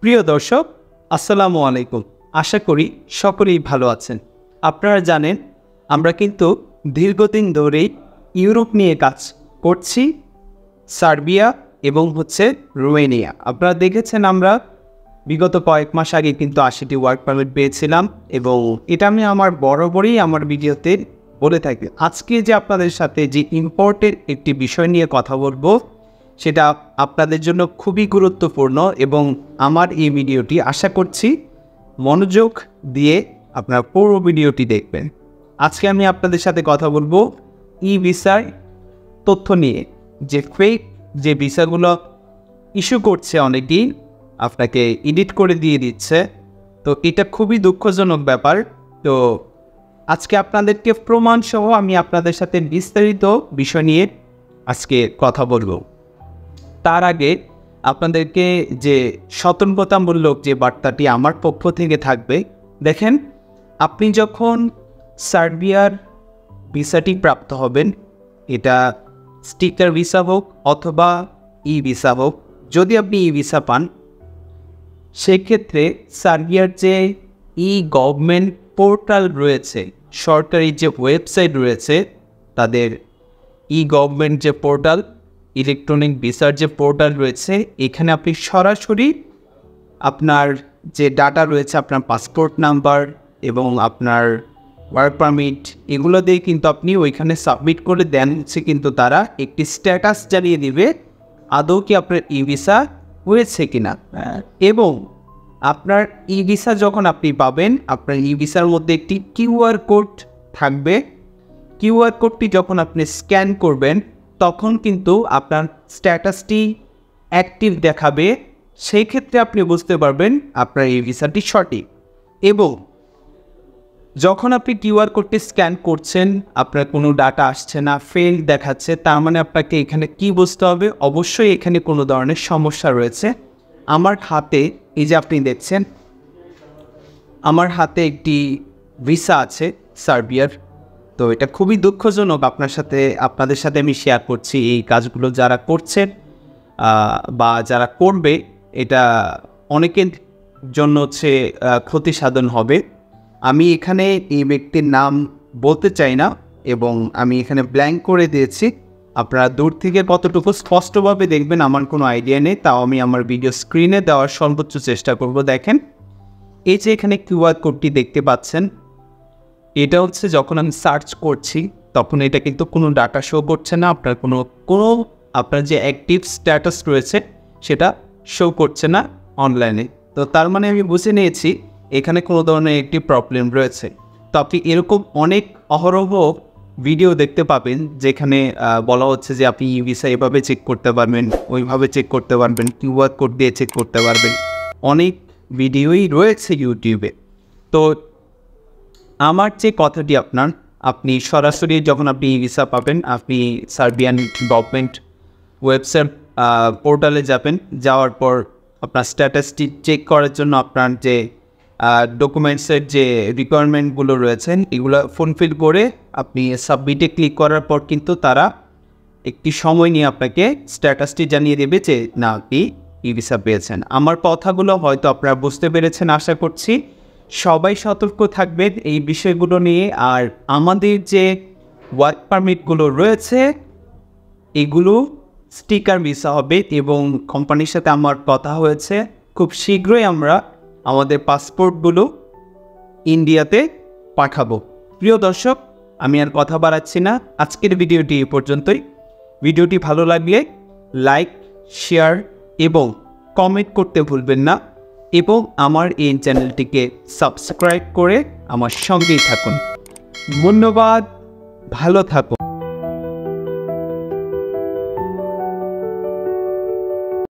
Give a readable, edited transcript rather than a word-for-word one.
প্রিয় দর্শক, আসসালামু আলাইকুম। আশা করি সকলেই ভালো আছেন। আপনারা জানেন আমরা কিন্তু দীর্ঘদিন ধরেই ইউরোপ নিয়ে কাজ করছি, সার্বিয়া এবং রোমেনিয়া। আপনারা দেখেছেন আমরা বিগত কয়েক মাস আগে কিন্তু 80টি ওয়ার্ক পারমিট পেয়েছিলাম এবং এটা আমি আমার বরাবরই আমার ভিডিওতে বলে থাকি। আজকে যে আপনাদের সাথে যে ইম্পর্টেন্ট একটি বিষয় নিয়ে কথা বলবো সেটা আপনাদের জন্য খুবই গুরুত্বপূর্ণ এবং আমার এই ভিডিওটি আশা করছি মনোযোগ দিয়ে আপনারা পুরো ভিডিওটি দেখবেন। আজকে আমি আপনাদের সাথে কথা বলবো ই ভিসার তথ্য নিয়ে, যে ফেক যে ভিসাগুলো ইস্যু করছে অনেকেই, আপনাকে এডিট করে দিয়ে দিচ্ছে। তো এটা খুবই দুঃখজনক ব্যাপার। তো আজকে আপনাদেরকে প্রমাণসহ আমি আপনাদের সাথে বিস্তারিত বিষয় নিয়ে আজকে কথা বলবো। তার আগে আপনাদেরকে যে সতর্কতামূলক যে বার্তাটি আমার পক্ষ থেকে থাকবে, দেখেন, আপনি যখন সার্বিয়ার ভিসাটি প্রাপ্ত হবেন, এটা স্টিকার ভিসা হোক অথবা ই ভিসা হোক, যদি আপনি ই ভিসা পান সেক্ষেত্রে সার্বিয়ার যে ই গভর্নমেন্ট পোর্টাল রয়েছে, সরকারি যে ওয়েবসাইট রয়েছে, তাদের ই গভর্নমেন্ট যে পোর্টাল, ইলেকট্রনিক ভিসার যে পোর্টাল রয়েছে, এখানে আপনি সরাসরি আপনার যে ডাটা রয়েছে, আপনার পাসপোর্ট নাম্বার এবং আপনার ওয়ার্ক পারমিট, এগুলো দিয়ে কিন্তু আপনি ওইখানে সাবমিট করে দেন কিন্তু তারা একটি স্ট্যাটাস জানিয়ে দিবে আদৌ কি আপনার ই ভিসা হয়েছে কিনা। এবং আপনার ই ভিসা যখন আপনি পাবেন, আপনার ই ভিসার মধ্যে একটি কিউআর কোড থাকবে। কিউআর কোডটি যখন আপনি স্ক্যান করবেন তখন কিন্তু আপনার স্ট্যাটাসটি অ্যাক্টিভ দেখাবে। সেই ক্ষেত্রে আপনি বুঝতে পারবেন আপনার এই ভিসাটি সঠিক। এবং যখন আপনি কিউআর কোডটি স্ক্যান করছেন, আপনার কোনো ডাটা আসছে না, ফেল দেখাচ্ছে, তার মানে আপনাকে এখানে কি বুঝতে হবে, অবশ্যই এখানে কোনো ধরনের সমস্যা রয়েছে। আমার হাতে, এই যে আপনি দেখছেন, আমার হাতে একটি ভিসা আছে সার্বিয়ার। তো এটা খুবই দুঃখজনক, আপনাদের সাথে আমি শেয়ার করছি। এই কাজগুলো যারা করছেন বা যারা করবে, এটা অনেকের জন্য ক্ষতি সাধন হবে। আমি এখানে এই ব্যক্তির নাম বলতে চাই না এবং আমি এখানে ব্ল্যাঙ্ক করে দিয়েছি। আপনারা দূর থেকে কতটুকু স্পষ্টভাবে দেখবেন আমার কোনো আইডিয়া নেই, তাও আমি আমার ভিডিও স্ক্রিনে দেওয়ার সর্বোচ্চ চেষ্টা করব। দেখেন, এই যে এখানে কিউআর কোডটি দেখতে পাচ্ছেন, এটা যখন আমি সার্চ করছি তখন এটা কিন্তু কোনো ডাটা শো করছে না, আপনার আপনার যে অ্যাক্টিভ স্ট্যাটাস রয়েছে সেটা শো করছে না অনলাইনে। তো তার মানে আমি বুঝে নিয়েছি এখানে কোনো ধরনের একটি প্রবলেম রয়েছে। তো আপনি এরকম অনেক অহরহ ভিডিও দেখতে পাবেন যেখানে বলা হচ্ছে যে আপনি ই ভিসা এভাবে চেক করতে পারবেন, ওইভাবে চেক করতে পারবেন, কিউআর কোড দিয়ে চেক করতে পারবেন। অনেক ভিডিওই রয়েছে ইউটিউবে। তো আমার যে কথাটি আপনি সরাসরি যখন আপনি ই ভিসা পাবেন, আপনি সার্বিয়ান গভর্নমেন্ট ওয়েবসাইট পোর্টালে যাবেন। যাওয়ার পর আপনার স্ট্যাটাসটি চেক করার জন্য আপনার যে ডকুমেন্টসের যে রিকোয়ারমেন্টগুলো রয়েছেন, এগুলো ফুলফিল করে আপনি সাবমিটে ক্লিক করার পর কিন্তু তারা একটি সময় নিয়ে আপনাকে স্ট্যাটাসটি জানিয়ে দেবে যে না, আপনি ই ভিসা পেয়েছেন। আমার কথাগুলো হয়তো আপনারা বুঝতে পেরেছেন আশা করছি। সবাই সতর্ক থাকবেন এই বিষয়গুলো নিয়ে। আর আমাদের যে ওয়ার্ক পারমিটগুলো রয়েছে এগুলো স্টিকার ভিসা হবে এবং কোম্পানির সাথে আমার কথা হয়েছে, খুব শীঘ্রই আমরা আমাদের পাসপোর্টগুলো ইন্ডিয়াতে পাঠাবো। প্রিয় দর্শক, আমি আর কথা বাড়াচ্ছি না, আজকের ভিডিওটি এ পর্যন্তই। ভিডিওটি ভালো লাগলে লাইক, শেয়ার এবং কমেন্ট করতে ভুলবেন না এবং আমার এই চ্যানেলটিকে সাবস্ক্রাইব করে আমার সঙ্গেই থাকুন। ধন্যবাদ, ভালো থাকুন।